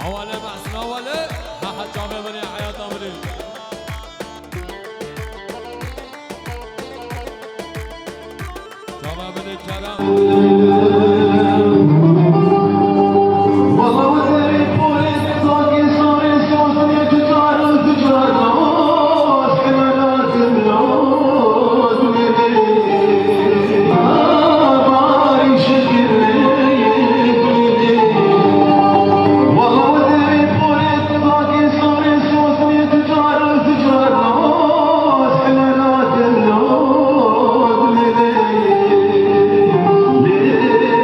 حواله محسن حواله ها جامعه بني حيات امري جامعه بني کرم Yeah.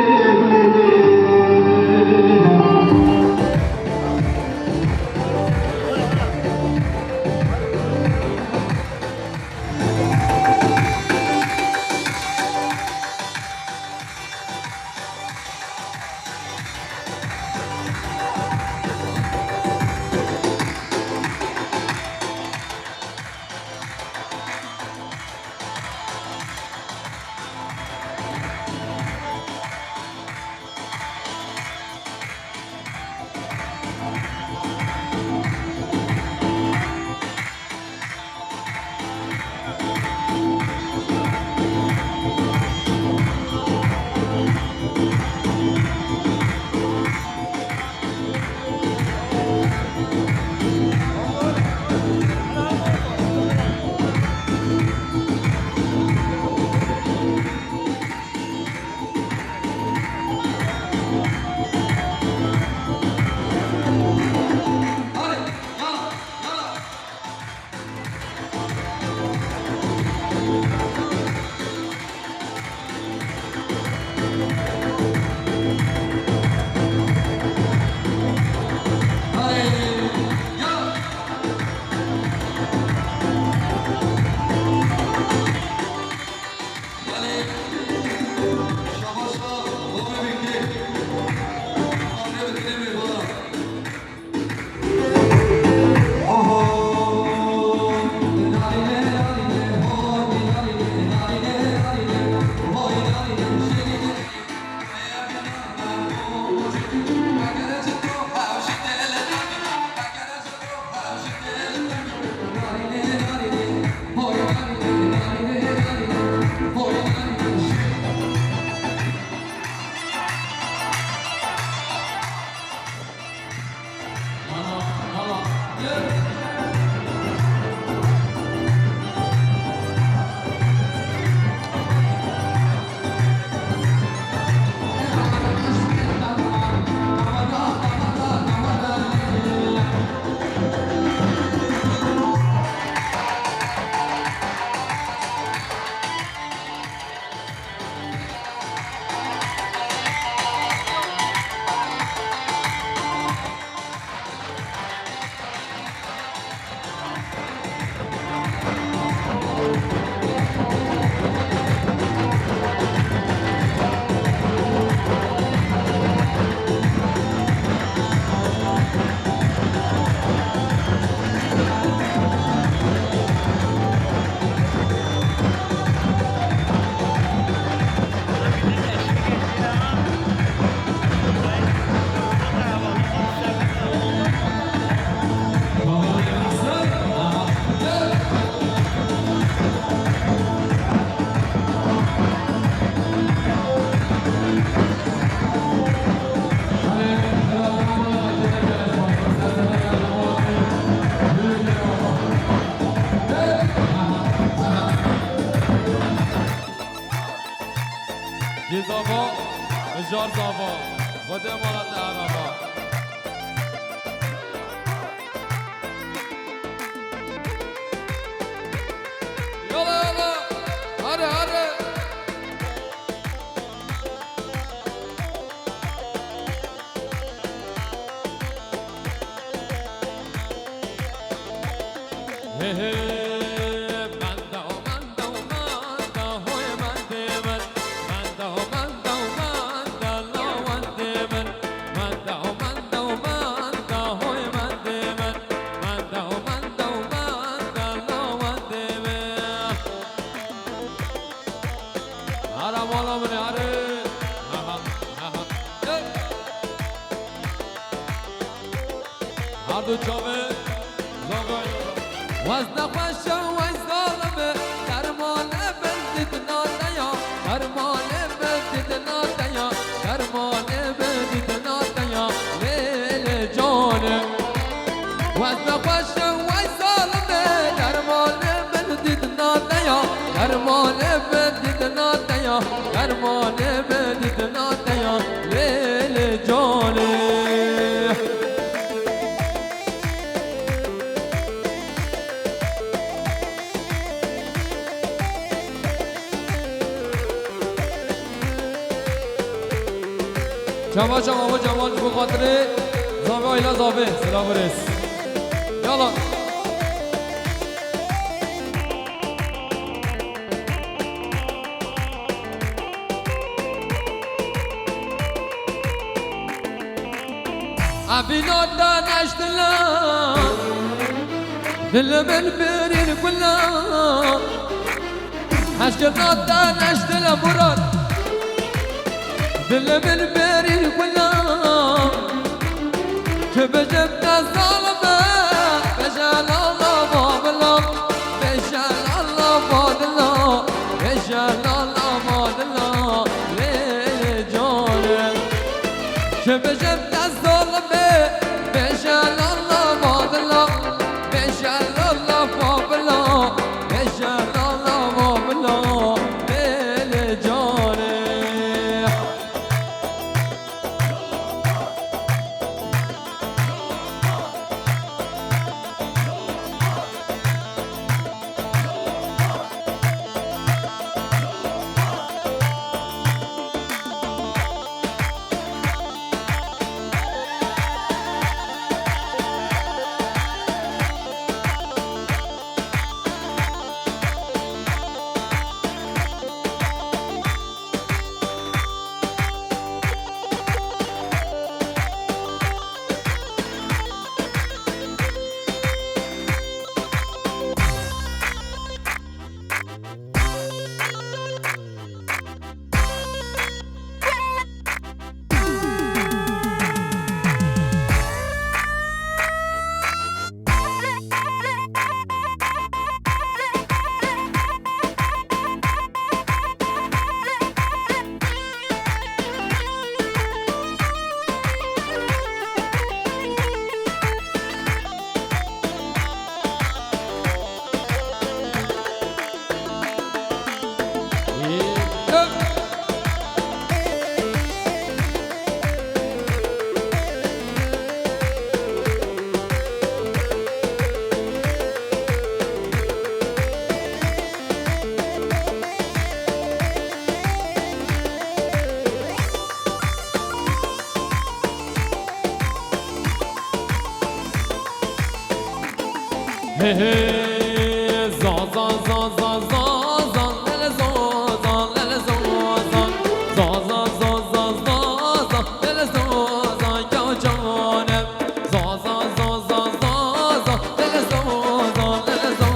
نجار زاوا خود امارات عربا يلا يلا هره هره هه هه هردو چامه زاگای وزن خوش و ظالمه درمان بلدید نادیا درمان بلدید نادیا درمان بلدید نادیا لیل جانه وزن خوش و ظالمه درمان بلدید نادیا درمان بلدید نادیا درمان بلدید نادیا لیل جانه جماعت شما جماعت به خاطر زاویه آیلا زاویه سلام برس یالا عبینا دانش دلان دل من برین کلان عشقنا دانش دلان مراد دل من برین کلان که بجبت ظالمه بجال الله بابلا بجال الله بادلا بجال الله بادلا لیل جانه که بجبت ظالمه بجال الله بادلا بجال الله بابلا بجال الله بابلا لیل جانه Hey hey, zan zan zan zan zan zan, lele zan zan, lele zan zan, zan zan zan zan zan zan, lele zan zan, ya canem, zan zan zan zan zan zan, lele zan zan, lele zan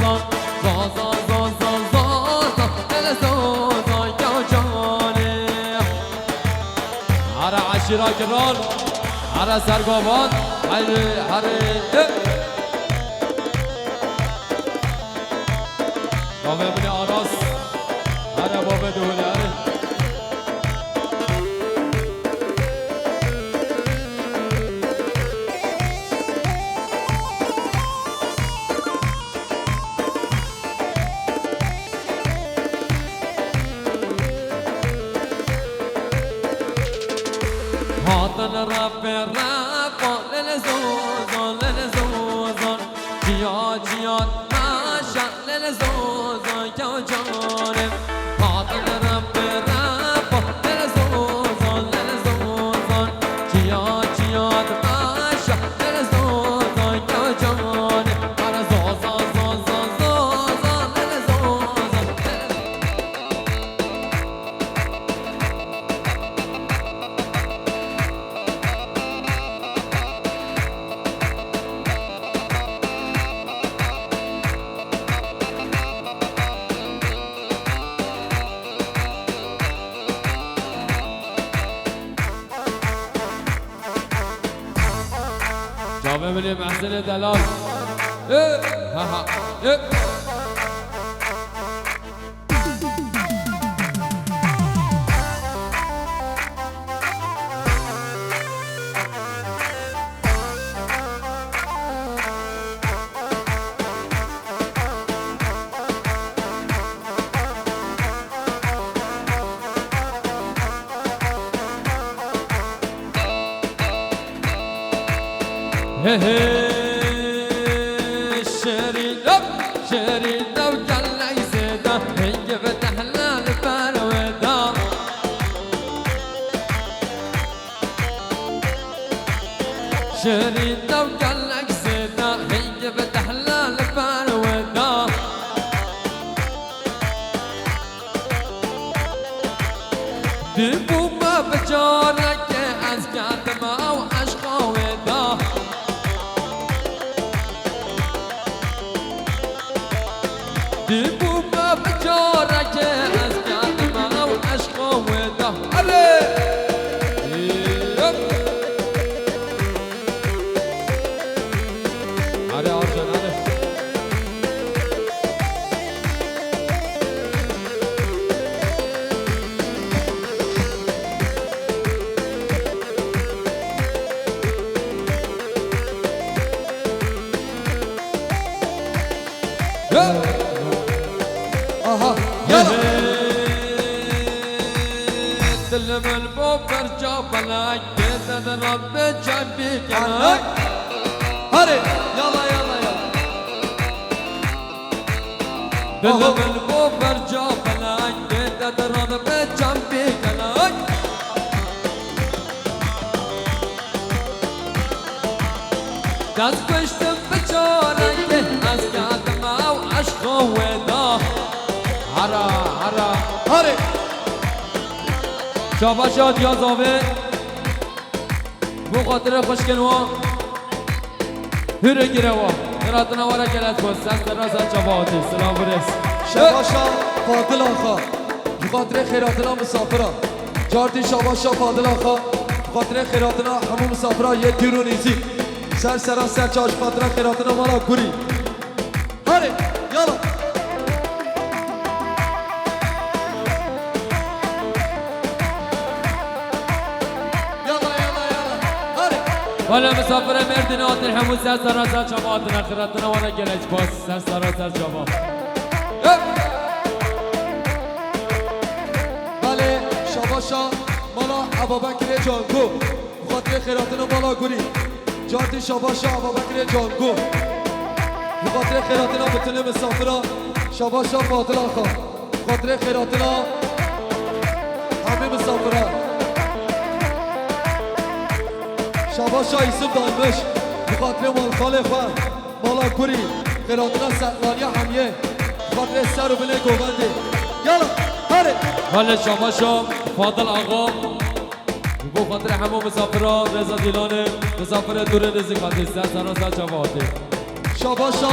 zan, zan zan zan zan zan zan, lele zan zan, ya canem. Ara aşira kiral, ara sergavan, haydi haydi. بابا ابن آراس هر بابا دولاره رب رب للزوزان للزوزان جیاد جیاد ماشا للزوزان که جانم فاضل رب رب للزوزان للزوزان جیاد جیاد ماشا للزوزان که جانم برا زوزان زوزان زوزان للزوزان جا ببینیم محسن دلال ها ها شريدو شريدو جل يزيدا هي بتحلى الفرويدا شريدو جل يزيدا هي بتحلى الفرويدا دبو ما بجارك أزكى ما وعشقه ودا دبو ما بجارك أزكى ما وعشقه ودا علي عرجان علي دلم البوب برجع بلاك كذا رب جنبي كلاك هري يلا يلا يلا دلم البوب برجع بلاك كذا رب جنبي كلاك دست کشتم بچارک از کردم او عشق و ودا هرا هرا هري شاباشات یا زاوه بو خاطر خوشگنوا هره گیروا نراتنا ورا کلت کن سست رازا چاباتی سلام برس شباشا فاضل آخا بخاطر خیراتنا مسافرا جاردی شباشا فاضل آخا بخاطر خیراتنا همون مسافرا یه دیرو نیزی سر سرا سر چاش خاطر خیراتنا مالا گوری هري يلا يلا يلا يلا هري وانا مسافر مردن آتر همون سست رازا چاباتنا خیراتنا ورا کلت باس سست رازا چابات بله شباشا مالا ابابکر جانگو بخاطر خیراتنا مالا گوری جاردی شباشا ابابکر جانگو بخاطر خیراتنا بتونه مسافرا شباشا فاضل آخا بخاطر خیراتنا همه مسافرا شباشا ایسم دایمش بخاطر مالخال خواه مالا گوری خیراتنا سطلانیا همیه بخاطر سر و بله گوبنده یالا هره حال شاماشا فاضل آقا بو خاطر همه مسافرها رضا دیلانه مسافر دور نزدیکاتی سراسر جواهده شاباشا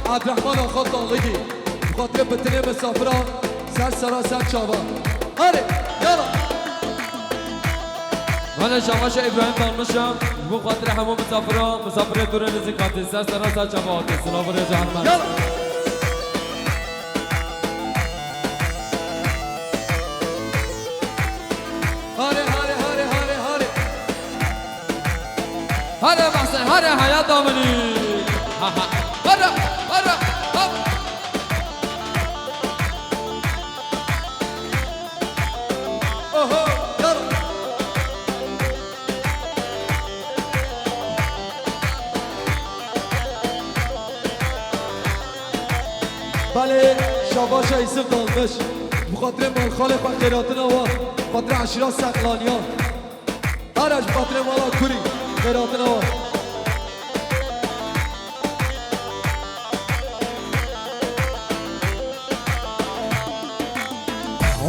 عبدالرحمن آقا داغگی بخاطر بتنه مسافرا سر سراسر چاوا هره یالا حال شاماشا ابراهیم دانمشم بو خاطر همه مسافرها مسافر دور نزدیکاتی سراسر جواهده سلام و رضا حرمت یالا هره هره هره هره هره هره محسن هره حیات دامنی هره هره اوهو یالا بله شاباش ایسف دالمش بخاطر مالخال خیراتنا و بخاطر عشیرات سقلانیان هرش بخاطر مالا کوری خیراتنا و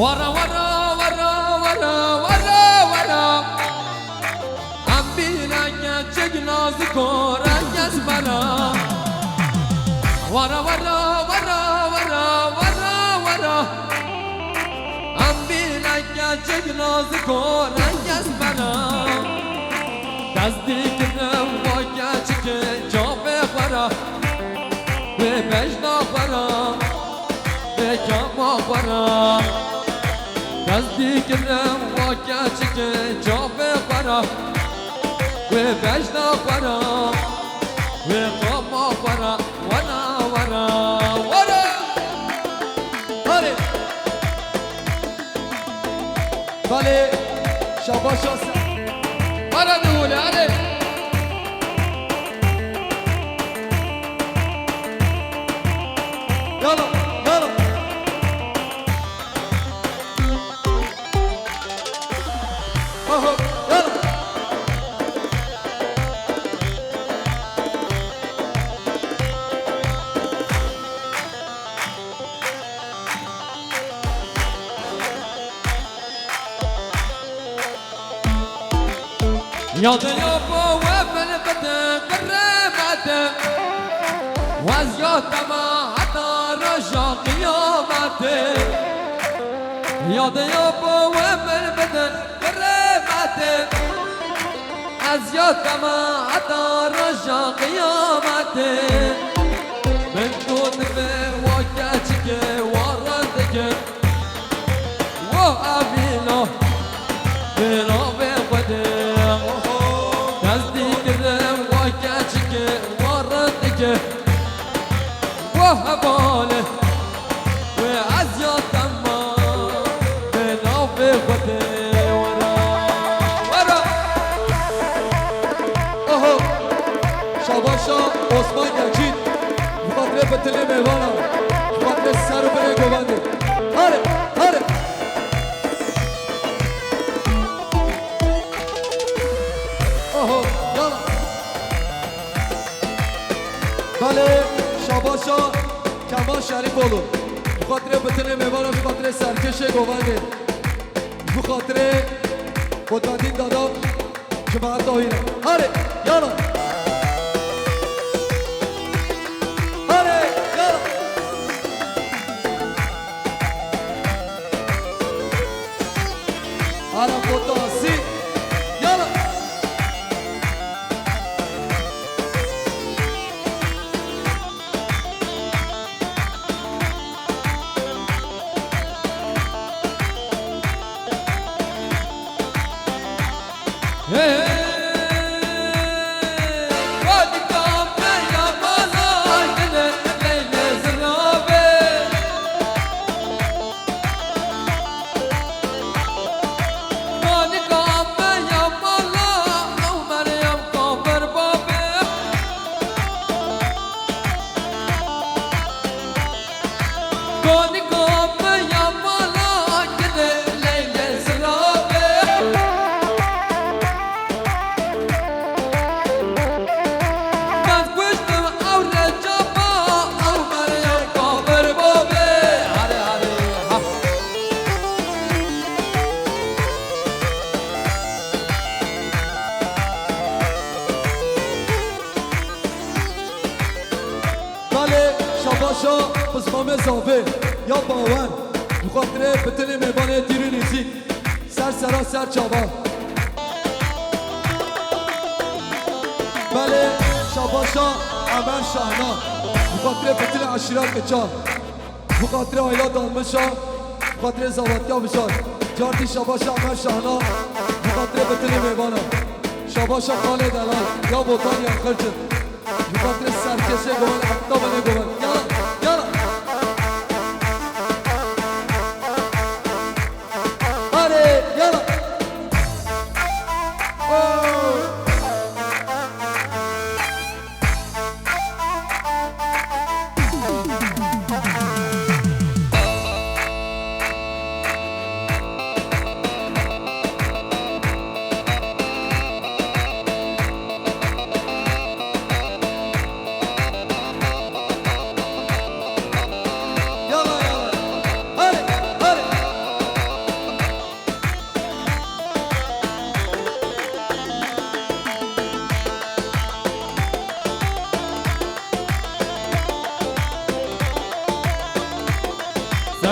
ورا ورا ورا ورا ورا ورا ام بینگه چگ نازی کورنگ از برا ورا ورا ورا ورا ورا ورا ام بینگه چگ نازی کورنگ از برا دزدیکنم واگه چکه جا بخورا به بجنا خورا به کما خورا نزدیکنم واقع چکه جا بخورا و بجنا خورا و قما خورا ورا ورا ورا بله بله شاباش هستم ورا دوله علی یالا یالا آها یالا يا ضيوف وبالبدن قربت وزيوت ما حتى رجع قيامته يا ضيوف وبالبدن قربت وزيوت ما حتى رجع قيامته من دون وكاتك وردك وأبينا بنا بقدر تصديق وكاتك وردك وهباله وعزيات ما بنا بقدر ورا ورا آها شاباشا عثمان گجید بخاطر بتل میوانا بخاطر سر و بره گوانده هره هره آها یالا بله شاباشا کمال شریف اولو بخاطر بتل میوانا بخاطر سرکش گوانده بخاطر قدرتین دادا جماعت داهیره هره یالا هره یالا هره پوتاسی یالا بله شاباشا بزمام زاوه یا باون بخاطر بتل میوان دیرو نیزی سر سرا سر چاوا بله شاباشا عمر شاهنا بخاطر بتل عشیرات کچا بخاطر آیلا دالمشا بخاطر زواتیا بشار جارتی شاباشا عمر شاهنا بخاطر بتل میوانا شاباشا خالد الان یا بوتان یا خرجن بخاطر سرکشه گوان حتی بنه گوان یالا یالا آره یالا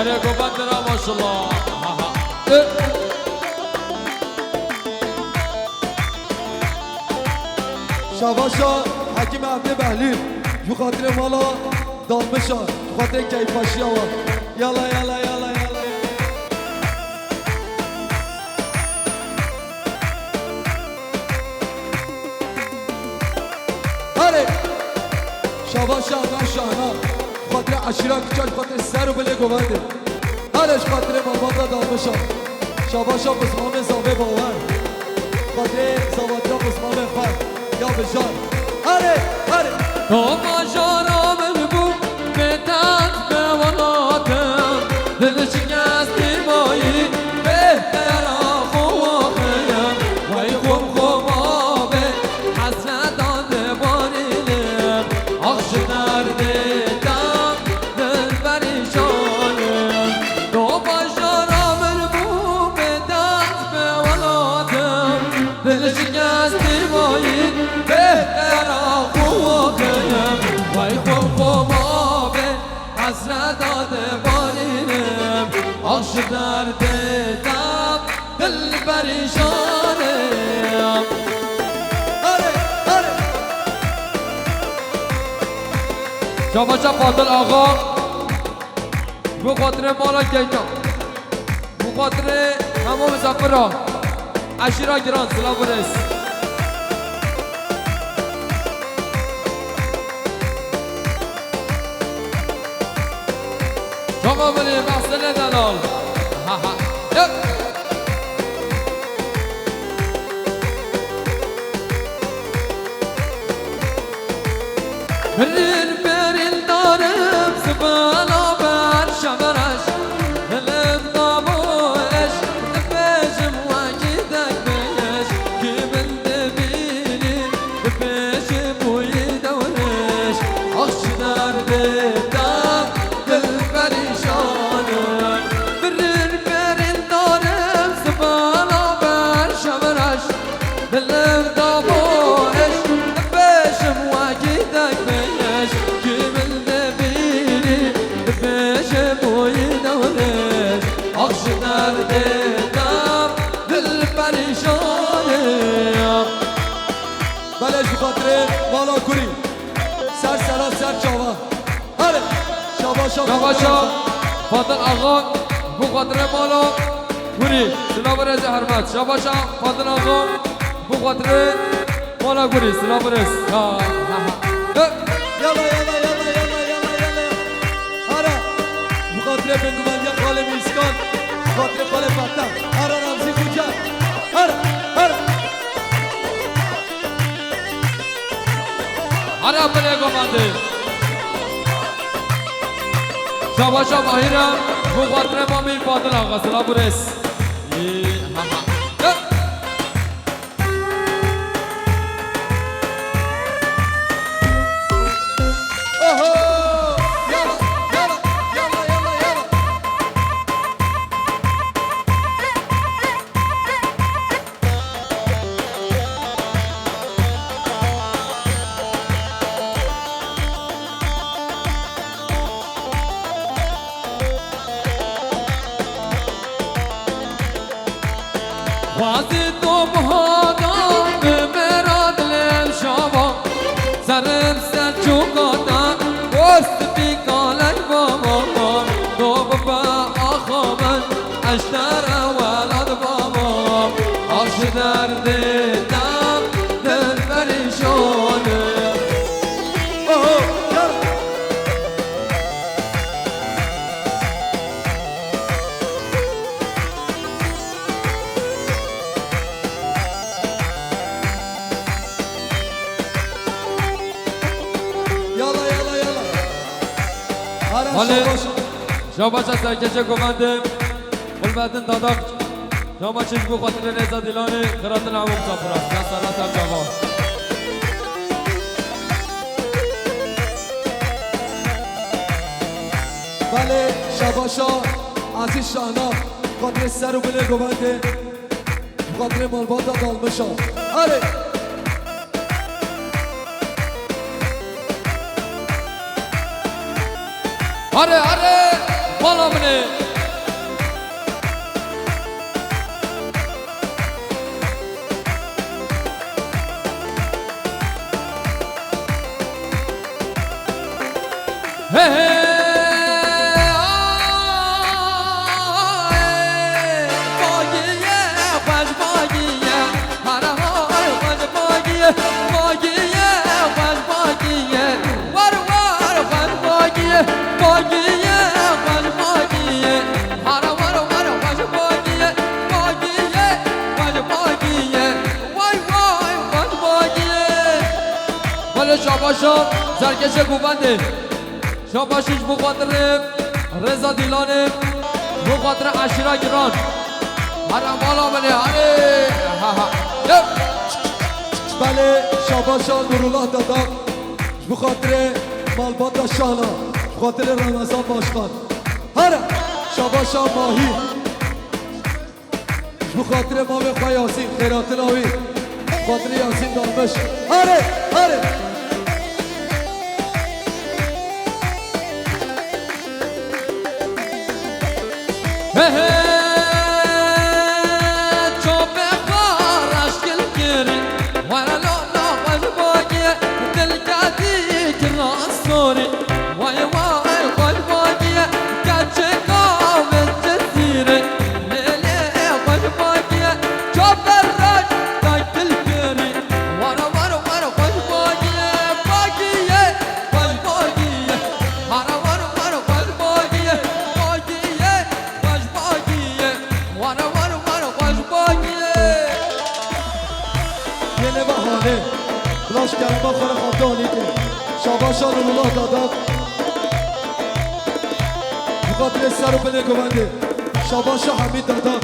بله گوبند را ماشالله شاباشا حکیم عبد بهلیل جو خاطر مالا دامشا جو خاطر کیفاشی آوا یالا یالا یالا یالا هره شاباشا ناشانا خاطر عشیرا کچاش خاطر سر و بله گوانده هرش خاطر مالا دامشا شاباشا بسمام زاوه باور خاطر زاواتیا بسمام فرد یا بجان هره هره تو ماجرا بگو به دست به ولاتم دل شکستی مایی بهتر آخوخیم وای خوب خوب آبه حسرت داده بارینم آخش درده دم دل پریشانم تو ماجرا بگو به دست به ولاتم دل شکستی مایی بهتر آخوخیم وای خوب خوب آبه حسرت داده بارینم آخش درده دم دل پریشانم هره هره شاباشا فاضل آقا بو خاطر مالا گیجان بو خاطر همه مسافرها عشیرا گران سلام برس شما بری محسن دلال ها ها یک برین برین دارم سبالا بر شمرش دلم داموش دپشم واجدک بیش کی من دبیری دپشم بوی دورش آخش درده دم دل پریشانم برین برین دارم سبالا بر شمرش دلم داموش دپشم واجدک بیش کی من دبیری دپشم بوی دورش آخش درده دم دل پریشانم بله جو خاطر مالا کوری سر سرا سر چاوا هره شاباشا شاباشا فاضل آقا بو خاطر مالا گوری سلام برس حرمت شاباشا فاضل آقا بو خاطر مالا گوری سلام برس یالا یالا یالا یالا یالا یالا هره جو خاطر بنگومندی خال میسکان خاطر خال فتح هره رمزی خوجن هره هره هر بله گمانده شاباشا ماهیرم بو خاطر مامی فاضل آقا سلام برس اوهو یالا یالا یالا یالا یالا خواستی تو بهادا به مرا دلم شما سرم سر چوکاتا وست بی کالک بابا تو بابا آخا من اشتر ولاد بابا آخش درد دم دل پریشانه اوهو یالا یالا یالا یالا هره حالا شاباشا شاباشا سرکشه گمنده قلبتن داداق شما چیز بو خاطر رضا دیلانی خیراتن همون مسافران یا سرات هم جوان بله شاباشا عزیز شاهنا خاطر سر و بله گوانده خاطر مالباتا دالمشا آره آره آره بالا منه شاباشا زرکش گوبنده شاباشش بخاطر رضا دیلانه بخاطر عشیرا گران هرم بالا بله بله شاباشا نورالله دادا بخاطر مالبات شانا بخاطر رمضان باشخان هرم شاباشا ماهی بخاطر مام خواه یاسین خیرات ناوی بخاطر یاسین دارمش هره بلاش گرما خور خاندانی که شاباشا نورالله دادا بخاطر سر و بله گونده شاباشا حمید دادا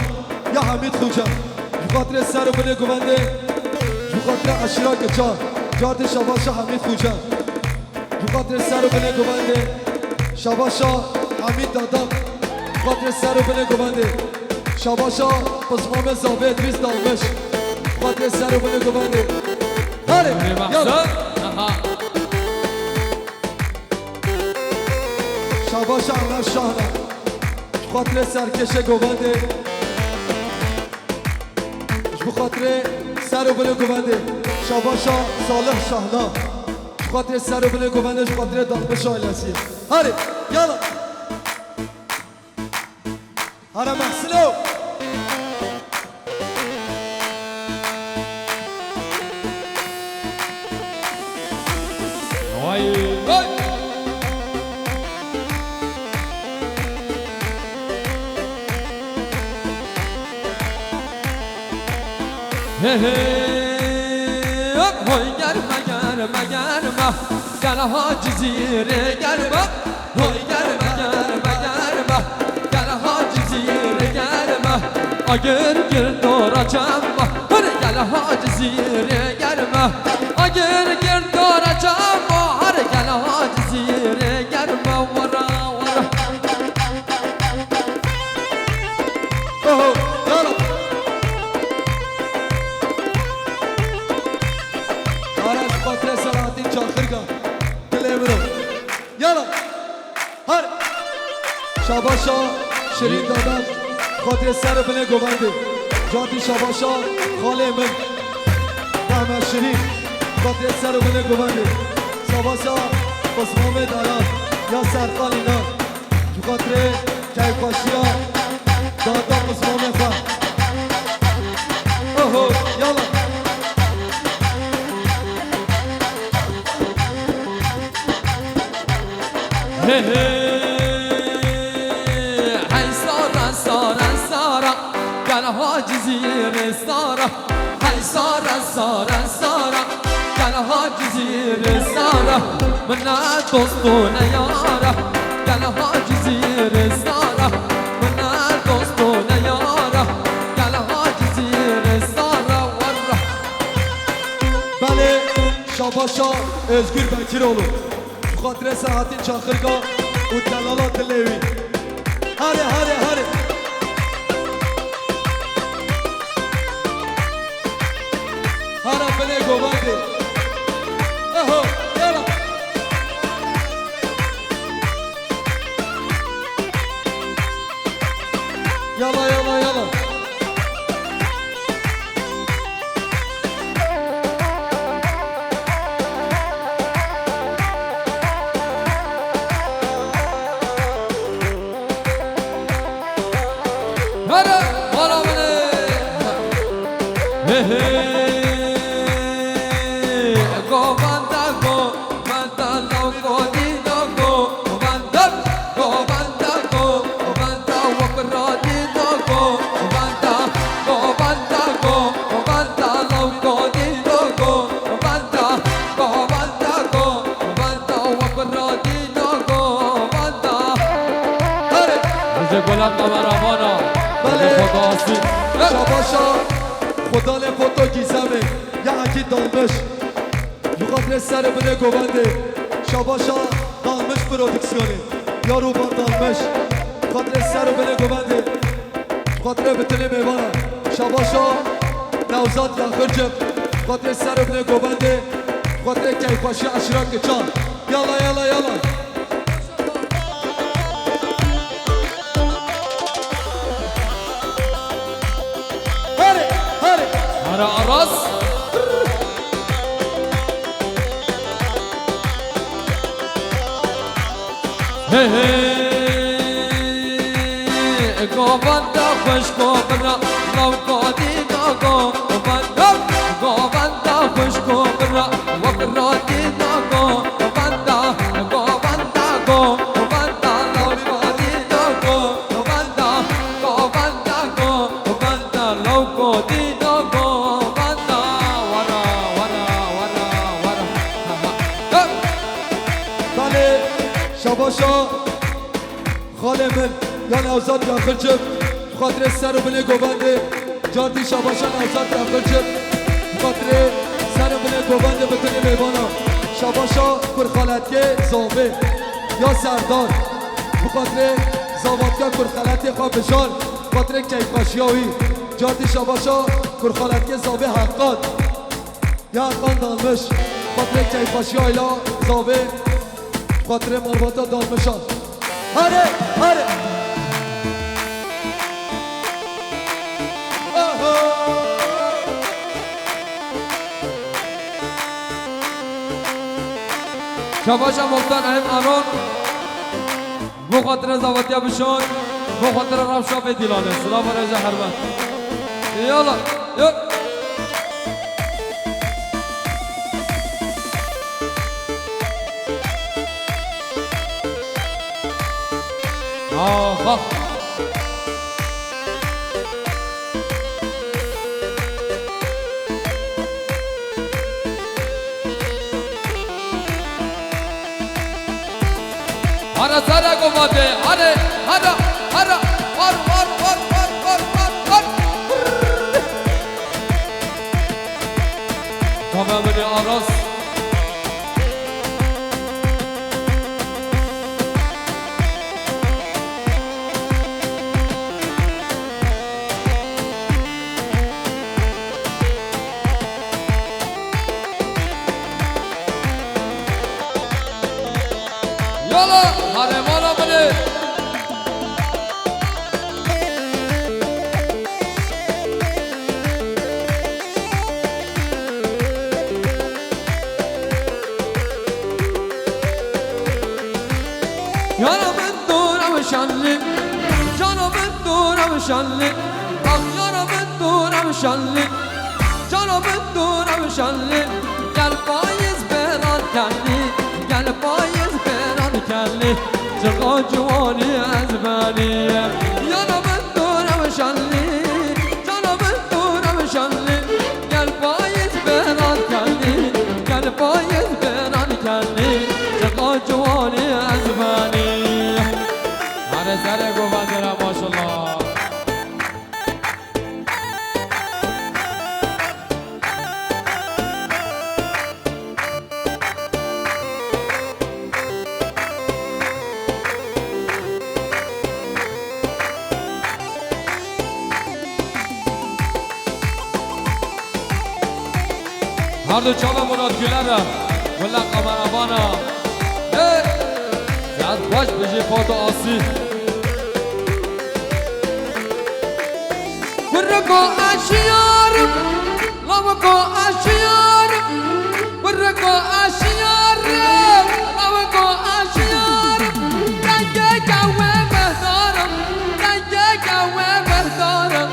یا حمید خوجا بخاطر سر و بله گونده بخاطر عشیرا گچا جارد شاباشا حمید خوجا بخاطر سر و بله گونده شاباشا حمید دادا بخاطر سر و بله گونده شاباشا بسمام زابط ویز دالمش بخاطر سر و بله گونده يلا شاباشا عمر شاهنه بخاطر سرکش گوبنده بخاطر سر و بله گوبنده شاباشا صالح شاهنا بخاطر سر و بله گوبنده بخاطر دانبش آیلسیه هره يلا هره محسنو هوی گرمه گل ها جزیره گرمه هوی گرمه گل ها جزیره گرمه اگر گردورا چمه هر گل ها جزیره گرمه اگر گردورا چمه هر گل ها جزیره گرمه ورا شاباشا شیرین دادم خاطر سر بله گونده جاتی شاباشا خاله من رحمت شیرین خاطر سر بله گونده شاباشا بسمام دارم یا سرقال اینا خاطر کیفاشیا دادا بسمام خواه اوهو یالا ها جزیره سارا های سارا گلها جزیره سارا من دوستونه یارا گلها جزیره سارا من دوستونه یارا گلها جزیره سارا ورا بله شاباشا özgür Bekiroğlu خاطر ساعتین چاخرگاه و دلالات لیوی هره هره بله گوانده اهو یالا يلا يلا يلا هلا هلا مني go banda go banda no go di no go banda go banda wakra di no go banda no go di no go banda wakra di no go banda مجھے گلاب کامرامانا بله خدا آسی شاباشا خدا لفوتو گیزمه یکی دالمش یقدر سر بله گوبنده شاباشا دالمش پرودکسیونه یارو بان دالمش یقدر سر بله گوبنده یقدر بتنه میوانا شاباشا نوزاد یخرجم یقدر سر بله گوبنده یقدر کیفاشی اشراک چان یلا یلا یلا هر عراس go banda خوش go برا لو go di no go banda go banda خوش go برا وقرا di no go banda go banda go banda لو go di no go banda go banda go banda لو go di no go banda ورا ورا ورا ورا بله شاباشا خاله من یا نوزاد یخرجم خاطر سر و بله گوبنده جاردی شاباشا نوزاد یخرجم خاطر سر و بله گوبنده بتونی میوانا شاباشا کرخالتگه زاوه یا سردار بخاطر زاواتگه کرخالتی خواه بشار خاطر کیفاشیاوی جاردی شاباشا کرخالتگه زاوه حقات یا حقان دالمش خاطر کیفاشیاوی لا زاوه خاطر مرباطا دالمشان هره هره شاباشا مختار اهم آرون بخاطر زواتیا بشون بخاطر رفشا به دیلانه سلام و رجا حرمت یالا یالا آها هر سر گفته هر تمام بني آراس يلا هاري مالا بني يانا من دورة مشلي جانا من دورة مشلي يانا من دورة مشلي جانا من دورة مشلي قال فايز بيران كلي قال فايز بيران كلي جرقا جواني أزباني يانا من دورة مشلي جانا من دورة مشلي قال فايز بيران كلي قال فايز بيران كلي جرقا جواني أزباني هر سر گوبنده ما شاء الله هر دو چاوه مراد گلره ولا قمربانا زد باش بجی پاتو آسی برقو اشيارم لوكو اشيارم برقو اشيارم لوكو اشيارم رنگه قوه بهدارم رنگه قوه بهدارم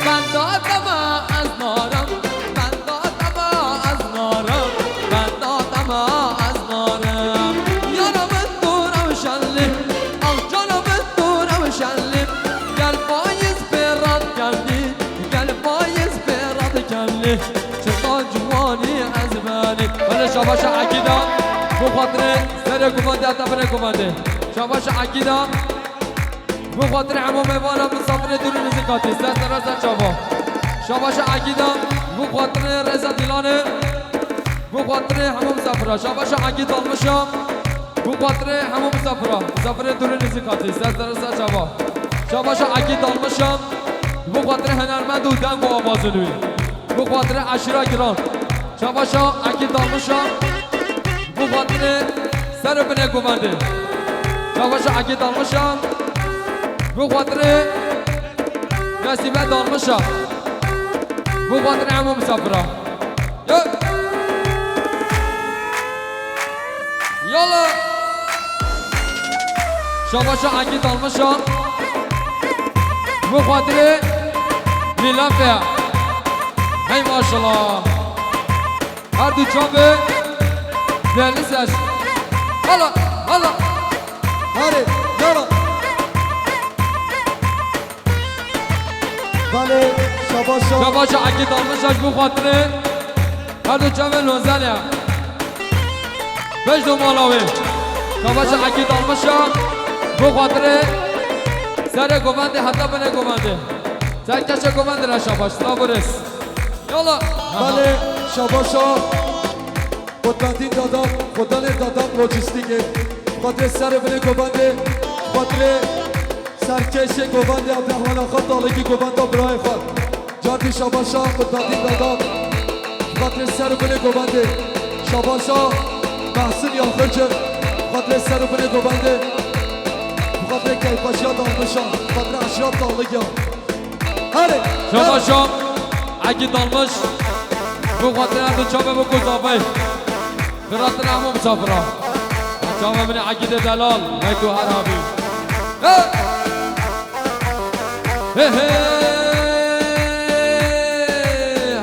من دادم از نارم من دادم از نارم من دادم از نارم یارم دورم شلیم آه جانم دورم شلیم گل پایز برات کردی گل پایز برات کردی چطور جوانی از بانی ولی شباش عقیده بخاطر سر کومنده اتفاق کومنده شباش عقیده بخاطر همون میوانم مسافر دور نزدیکاتی سر راست شبا شباش عقیده بخاطر رضا دیلانه بخاطر همون مسافر شباش عقیده المشام بخاطر همون مسافر دور نزدیکاتی سر راست شبا شباش عقیده المشام بخاطر هنرمند و دنگ و آواز نوی بخاطر عشیره گران شباش عقیده المشام بخاطر سر بنه گوونده شباش عقیده المشام بخاطر نصیبه دالمشا بخاطر همون مسافرها یالا شباشا عقی دالمشا بخاطر میلافه هی ماشالله هر دو چابه دلیسش هلا هلا هره یالا بله شباشا شباشا عقی دالمشاش بخاطر هر دو چابه نوزنه بجدو مالاوی شباشا عقی دالمشا بخاطر سر گوونده حتی بنه گوونده سرکش گوونده را شباش لابرس یالا بله شباشا خودبندی دادم خودان دادم لوجستیکه خاطر سر بنه گوونده خاطر سرکش گوونده عبدالرحمن آقا دالگی گوونده برای خود جاتی شباشا خودبندی دادم خاطر سر بنه گوونده شباشا محسن یاخرچه خاطر سر بنه گوونده خاطر کیفاشی ها دالمشان خاطر اشراف دالگی ها هره شباشا عقی دالمش بخاطر هر دو چابه بکو زابه خیرات نمو مسافرها چابه من عقید دلال میتو هر آبی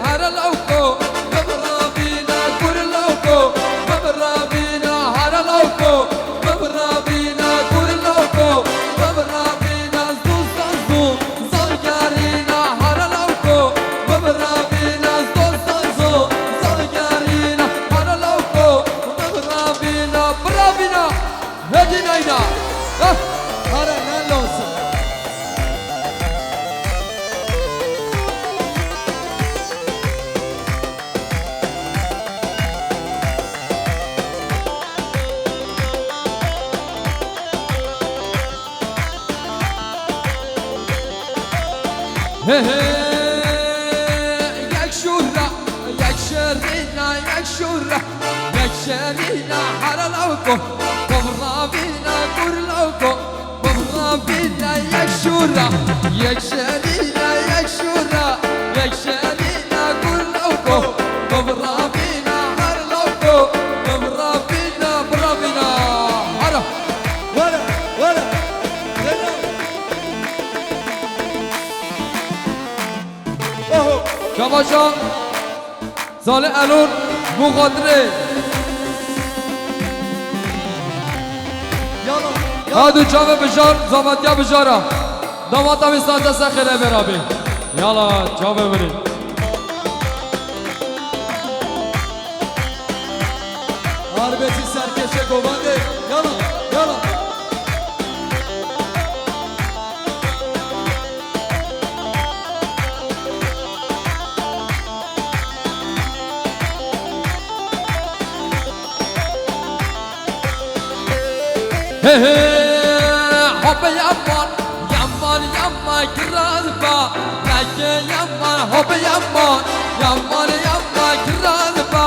هر لوکو ببرابینا کور لوکو ببرابینا هر لوکو ببرابینا کور لوکو ببرابینا زو زارگارینا هر لوکو ببرابینا زو زارگارینا هر لوکو ببرابینا برابینا هدی نینا هره نه لازم یک شورا یک شرینا یک شورا یک شرینا هر لوکو ببرابینا کور لوکو ببرابینا یک شورا یک شرینا یک شورا یک شرینا کور لوکو ببرابینا هر لوکو ببرابینا برابینا هر وره وره شباشا سال الون مخاطره یالا هادو چاوه بشار زابطیا بشارا داماتا بستان دست خیره برابی یالا چاوه برید هربتی سرکشه گوونده یالا یالا هوب yaman yaman yaman kirazba lake yaman hop yaman yaman yaman kirazba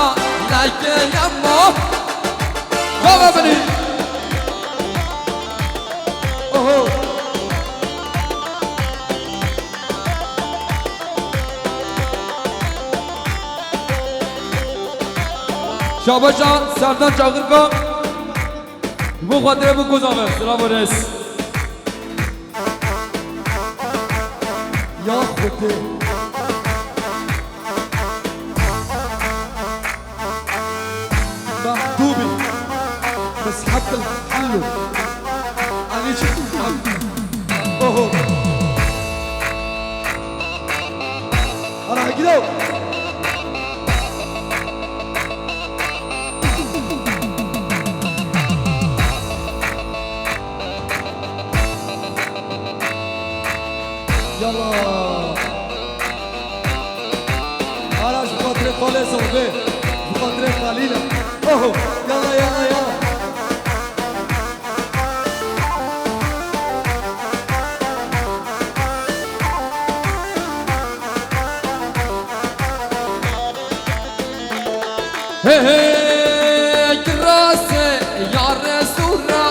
lake yaman Baba beni oho شاباشا سردار چاقر کن بو خاطره بو گذامه سلام و رس یا خودی محبوبي بس حتى الحلو أنا شفت أوه أنا هجيله يلا أنا شو خاطري خالص وبيه شو خاطري خلينا اوه يلا يلا يلا هي هي كراسة يا رسولنا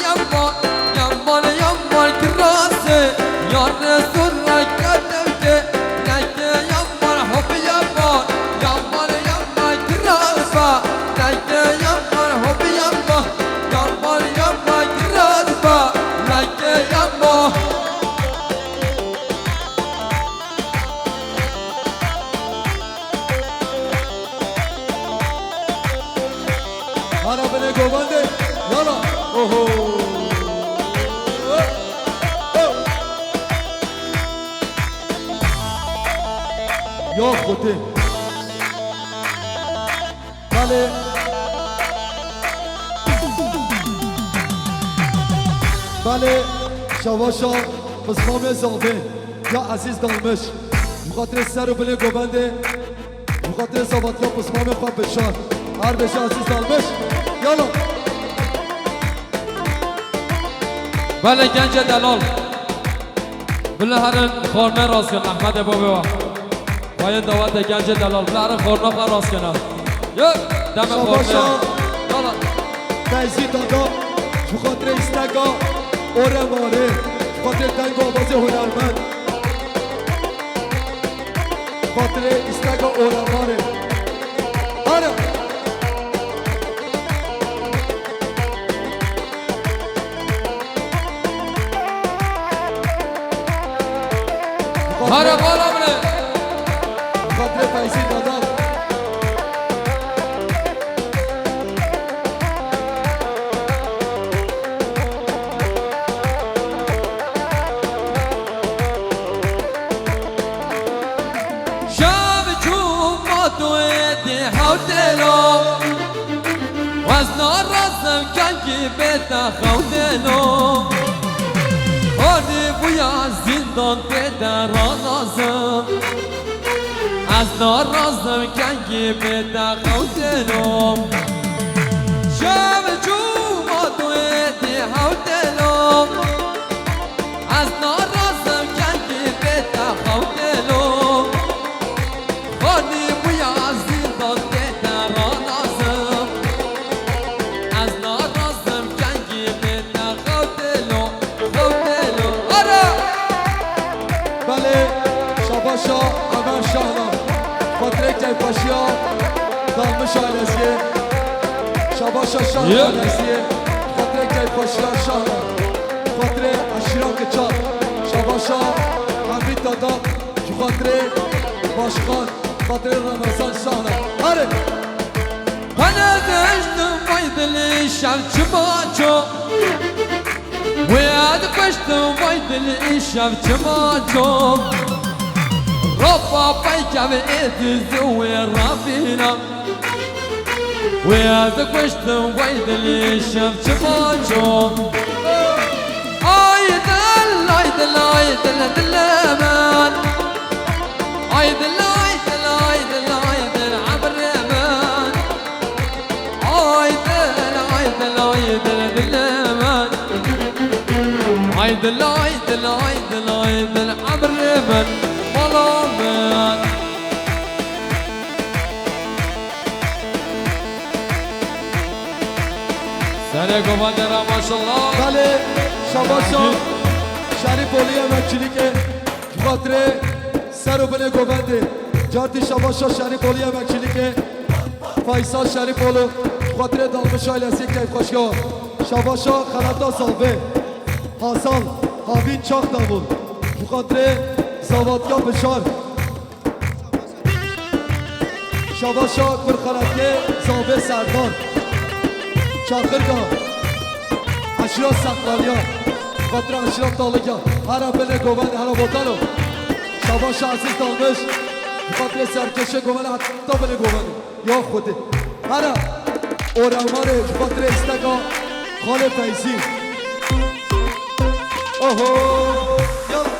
يما يما يما كراسة يا رسولنا كتبت لك يما الحب يما يما يما كراسة لك يما الحب يما يما يما كراسة لك يما أنا بني جوباندي يلا أوه يا خودي بله بله شواشا بسمام زاوه یا عزیز دالمش بخاطر سر و بله گوبنده بخاطر صحبت ها بسمام خواب بشار هر بشه عزیز دالمش یالا بله گنج دلال بله هرن خورمه راست کن احمد بابا باید دعوت گنج دلال بله هرن خورمه خواه راست کنه یک دم خورمه یالا تایزی دادا بخاطر استگا اوره ماره بخاطر تنگ آواز هنرمند بخاطر استگا اوره ماره آره هر بالا بله بخاطر فایزی دادا شب چون ما دویدی حوتلو و از نارزم کنگی بیتا خودلو خانی بویا زندان بیتا رانازم از نارزم کنگی بیتا خودلو شب چون ما دویدی حوتلو از نارزم کنگی بیتا خودلو خانی بویا زندان بیتا رانازم از نارزم کنگی بیتا خودلو خودلو آره بله شاباشا عمر شاهنام خاطر کیفاشیا دالمش آیلسیه شاباشا شاهنام آیلسیه خاطر کیفاشیا شاهنام خاطر اشیران کچار شاباشا حمید دادا خاطر باشخان خاطر رمضان شاهنام آره أنا دشتم ويدلي شمس ماچو وياد قشتم ويدلي شمس ماچو ربا بيكم اتزوي ربينا وياد قشتم ويدلي شمس ماچو ايدل ايدل ايدل دلمان ايدل ايدل ايدل ايدل عبرمان ايدل ايدل ايدل دلمان ايدل ايدل ايدل ايدل عبرمان ملامان سرکو بندرا ماشالله بله شاباشا شریف اولی امکچیلی که خاطر سر و بله گوبنده جارتی شاباشا شریف اولی امکچیلی که فیصل شریف اولو خاطر دالمش های لسی کیف خوشگاه شاباشا خلطا صافه حاصل حاوین چاق دابون خاطر زوادگا بشار شاباشا کرخلطه زابه سردار چاخرگاه اشراف سقلالیا خاطر اشراف دالگا هر بله گوبند هر بوتانو شاباشا عزیز دالمش خاطر سرکشه گوبند حتی بله گوبند یا خوده هر اورماره خاطر استگا خال فیزی اوهو یالا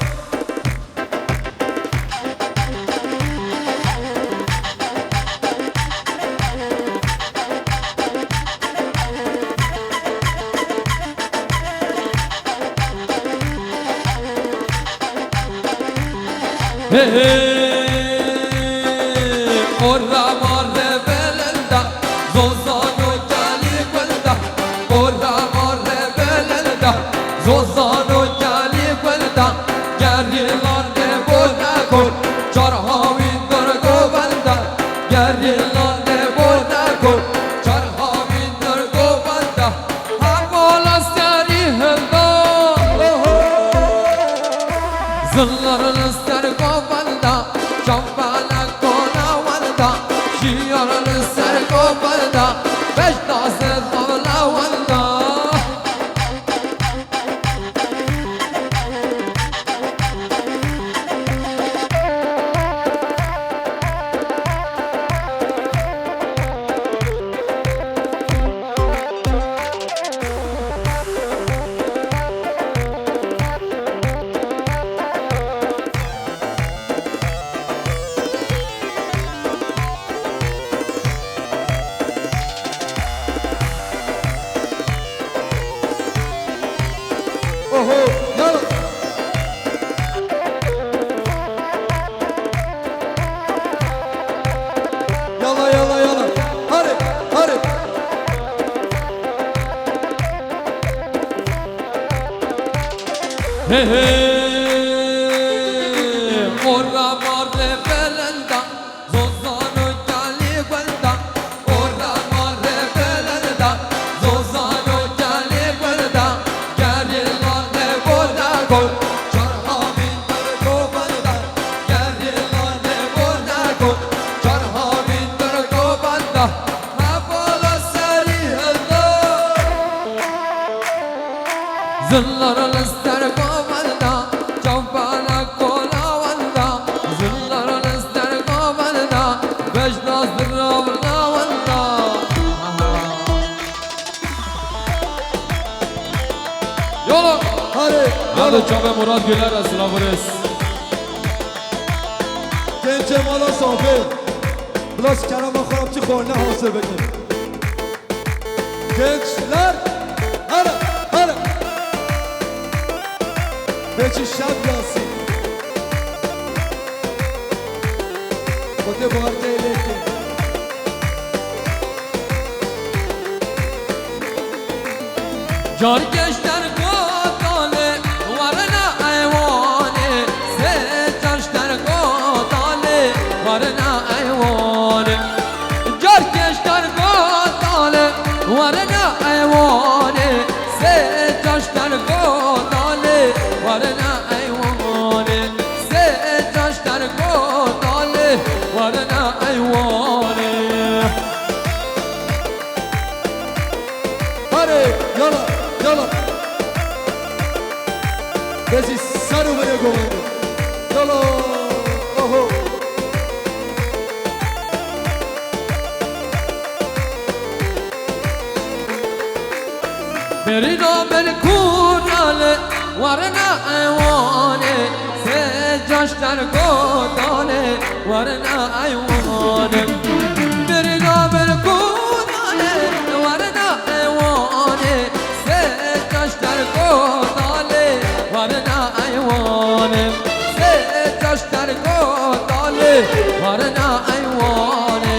Zılların ister kovalda, çampala kona valda. Şiarın ister kovalda, beş nasıl havla valda. اوهو یالا یالا یالا یالا هره هره Hey hey, orra marre belenda, zozano cali guarda. Orra marre belenda, zozano cali guarda. Gerilar ne borda gol, çarhamin go banda. Gerilar ne borda gol, çarhamin go banda. Ha bola seri helda, zilların ister kovalda, çampala kola valda. Zilların ister kovalda, beş nazır avla valda. Yola! هره Hadi یالا Çabe Murat Güler Esrafırız. گنج مالا صافه بلاس کرم خورم چی خورنه حاصل بکن گنجلر هره هره بچی شب یاسی خود بار که لیکن Car geçler kodale, varına ayvane. Se taşlar kodale, varına ayvane. Car geçler kodale, varına ayvane. Se taşlar kodale, varına ayvane. Se taşlar kodale, varına ayvane. هره یالا یالا بچی سرو بره گوهنده یالا اوهو Berina ben kurale, varna ayvane. Se caşlar kodale, varna ayvane. Berina ben kurale, varna ayvane. Se caşlar kodale, varna ayvane. Se caşlar kodale, varna ayvane.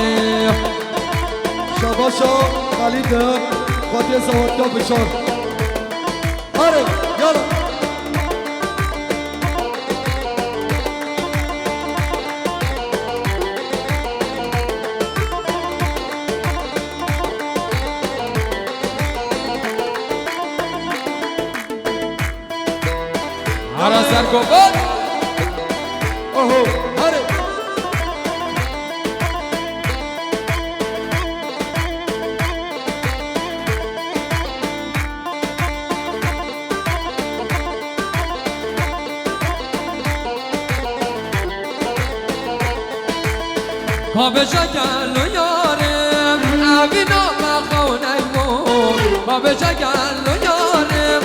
شباشا خالد خاطر زوادگاه بشار هره یالا هر سر کوبان اوهو هره بابا شکل و یارم اوینا بخونه مون بابا شکل و یارم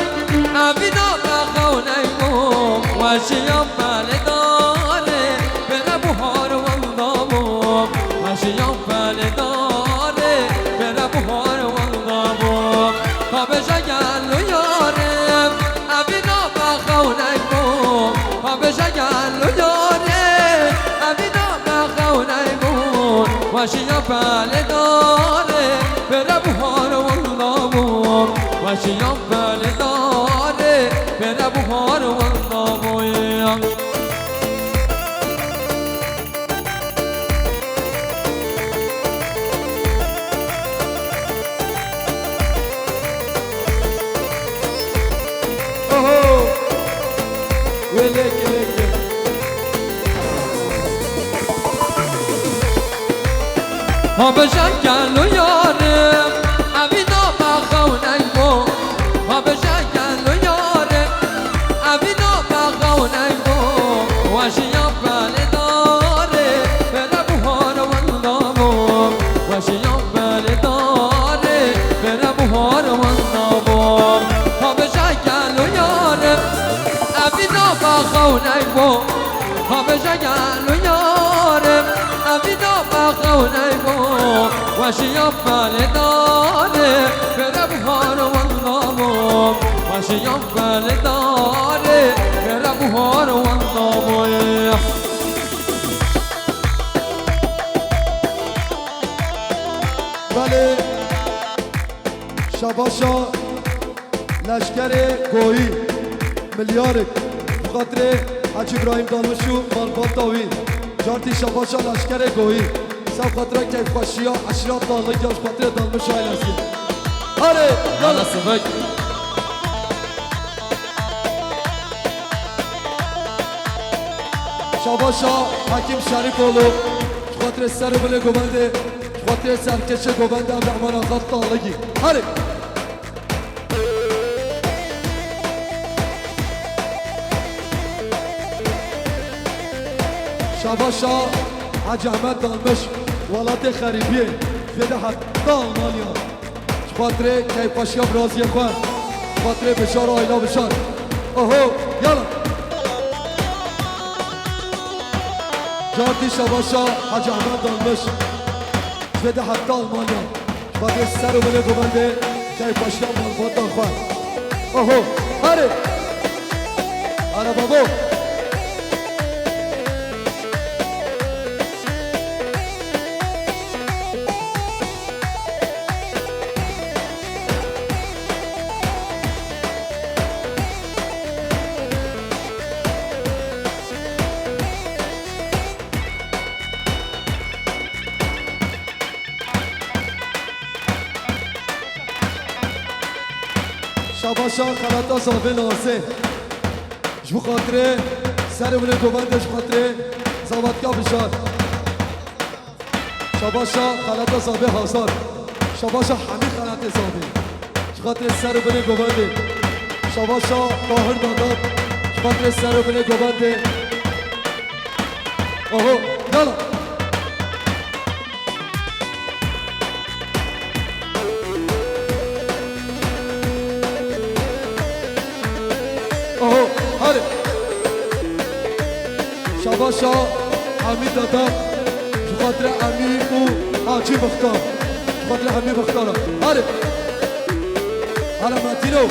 اوینا بخونه مون وشیام بله داره بره بحار و اندامم وشیام بله داره بره بحار و اندامم بابا شکل و یارم اوینا بخونه مون بابا شکل و یارم اوینا بخونه وشیا بله داره بره بحار و اندامم وشیا بله داره بره بحار و اندامم اوهو ولک بابا شکل و یارم اوینا بخونه مون بابا شکل و یارم اوینا بخونه مون وشیا بله داره بره بحار و اندامم وشیا بله داره بره بحار و اندامم بابا شکل و یارم اوینا بخونه مون بابا شکل و یارم اوینا بخونه مون وشیا بله داره بره بحار و اندامم وشیا بله داره بره بحار و اندامم بله شباشا لشکر گویی ملیارک بخاطر حاج ابراهیم دالمشو مالبان داوی جارتی شباشا لشکر گویی سب خاطر کیف خوشیا اشرات دالگی جاش خاطر دالمشو ایلسی آره یالا سبک شباشا حکیم شریف اولو خاطر سر بله گوبنده خاطر سرکش گوبنده عبدالرحمن آقا دالگی آره شباشا حاج احمد دالمش ولات خریبیه فیده حتی آلمانیا خاطر کیپاشیا برازی خوان خاطر بشار آیلا بشار اوهو یالا جارتی شباشا حاج احمد دالمش فیده حتی آلمانیا خاطر سر و بله گوبنده کیپاشیا مالبات خوان اوهو آره آره بابا شباشا خلاطا صافي ناسه جو خاطره سر بله گوبنده جو خاطره زوادگاه بشار شباشا خلاطا صافي حاصل شباشا همین خلاط صافي جو خاطره سر بله گوبنده شباشا طاهر داداب جو خاطره سر بله گوبنده اوهو یالا اوهو هره شباشا حمید دادا خاطر امیر و حاجی مختار خاطر امیر مختار هره هره مدینو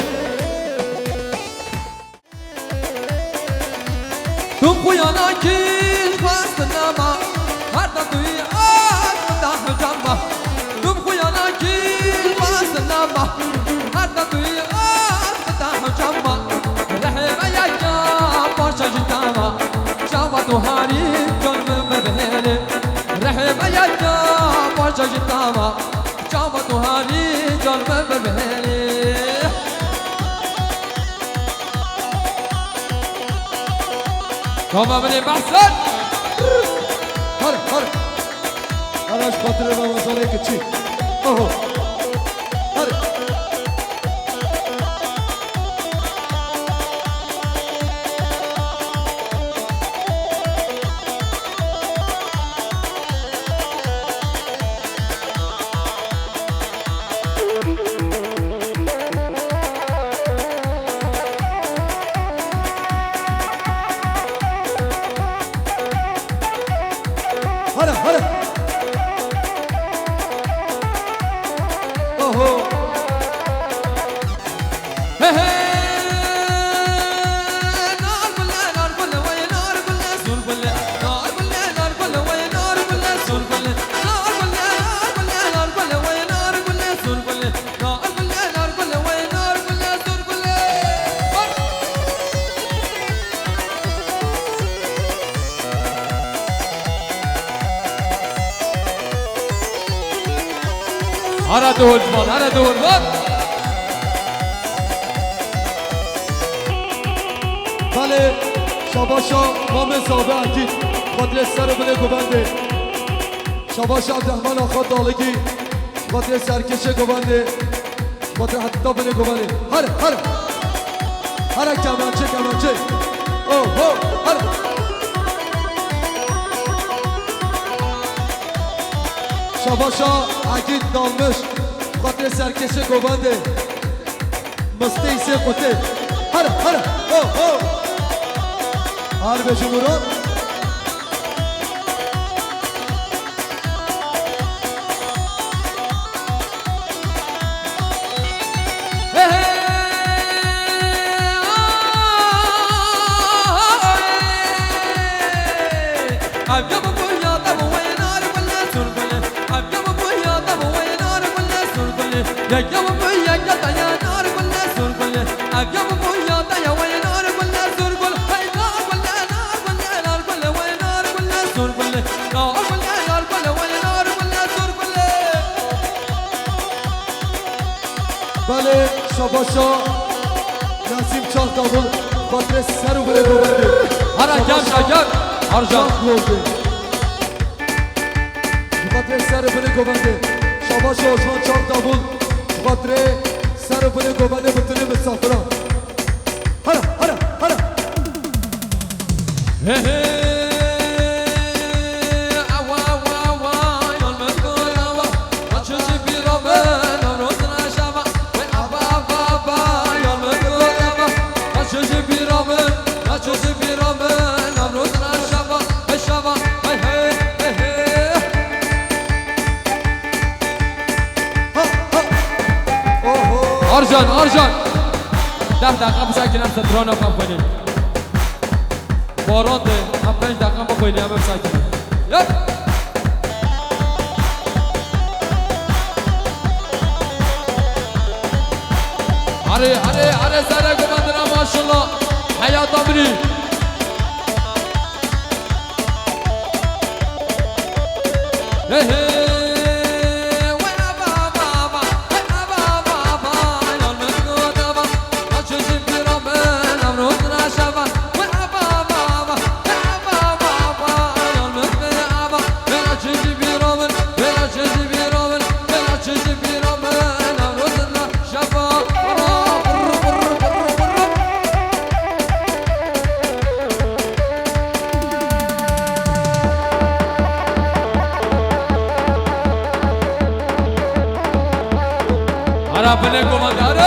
تو خویانا کیش بست نما هر دم توی آت ده جنبه تو خویانا کیش بست نما هر دم توی آت ده جنبه رحمه یا باشا جتاما شاما تو هاری جنب ببهره رحمه یا باشا جتاما شاما تو هاری جنب ببهره كما بني بحسن هره هره هرش خاطر رمضانه که چی اوه هره هره هره اوه هي هي نار بلا نار بلا ويا نار بلا سور بلا نار بلا نار بلا ويا نار بلا سور بلا نار بلا نار بلا ويا نار بلا سور بلا نار بلا نار بلا ويا نار بلا سور بلا هرا دول مال هرا دول مال بله شاباشا مام زابه اکید خاطر سر بله گوبنده شاباشا عبدالرحمن آخا دالگی خاطر سرکش گوبنده خاطر حتی بله گوبنده هره هره هره کمانچه کمانچه اوه اوه هره شاباشا اکید دالمش خاطر سرکش گوبنده مسته سه قطه هره هره اوه اوه هر به جمهورات بله شاباشا نسیم چاق دابل خاطر سر و بله گوبنده هر کم شکر هر جان گوبنده خاطر سر بله گوبنده شاباشا عثمان چاق دابل خاطر سر و بله گوبنده بتونه مسافران هره هره هره ارجان ارجان ده دقیقه بسکنم ستران هم کنیم باران ده هم 5 دقیقه ما کنیم هم بسکنیم یک هره هره هره سره گماندنا ماشالله حیات آمری هی هی अपने को मदार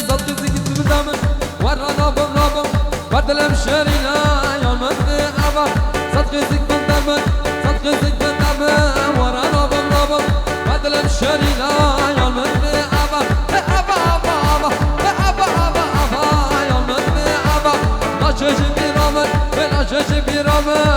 صدق زكت بدم ورا نابم نابم بدلم شرينا يا مدري أبا صدق زكت بدم صدق زكت بدم ورا نابم نابم بدلم شرينا يا مدري أبا أبا أبا أبا أبا أبا أبا يا مدري أبا لا تجي برامن لا تجي برامن